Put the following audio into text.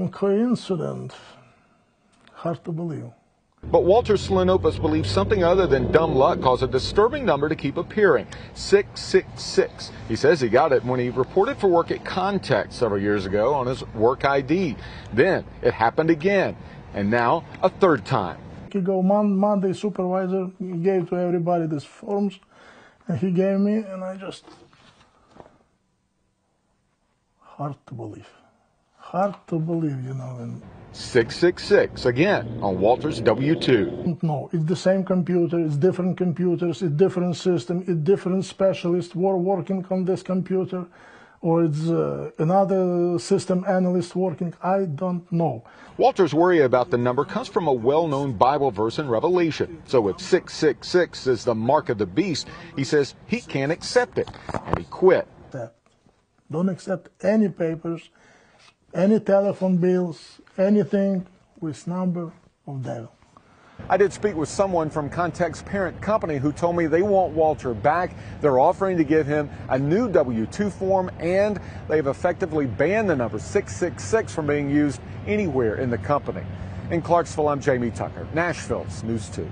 Coincidence. Hard to believe. But Walter Slinopoulos believes something other than dumb luck caused a disturbing number to keep appearing, 666. He says he got it when he reported for work at Context several years ago on his work ID. Then it happened again, and now a third time. He go Monday, supervisor gave to everybody these forms, and he gave me, and I just, hard to believe. Hard to believe, you know. And 666 again on Walter's W-2. no, it's the same computer, it's different computers, it's different system, it's different specialists working on this computer, or it's another system analyst working. I don't know. Walter's worry about the number comes from a well-known Bible verse in Revelation. So if 666 is the mark of the beast, he says he can't accept it, and he quit. Don't accept any papers, any telephone bills, anything with number of devil. I did speak with someone from Context's parent company who told me they want Walter back. They're offering to give him a new W-2 form, and they've effectively banned the number 666 from being used anywhere in the company. In Clarksville, I'm Jamie Tucker, Nashville's News 2.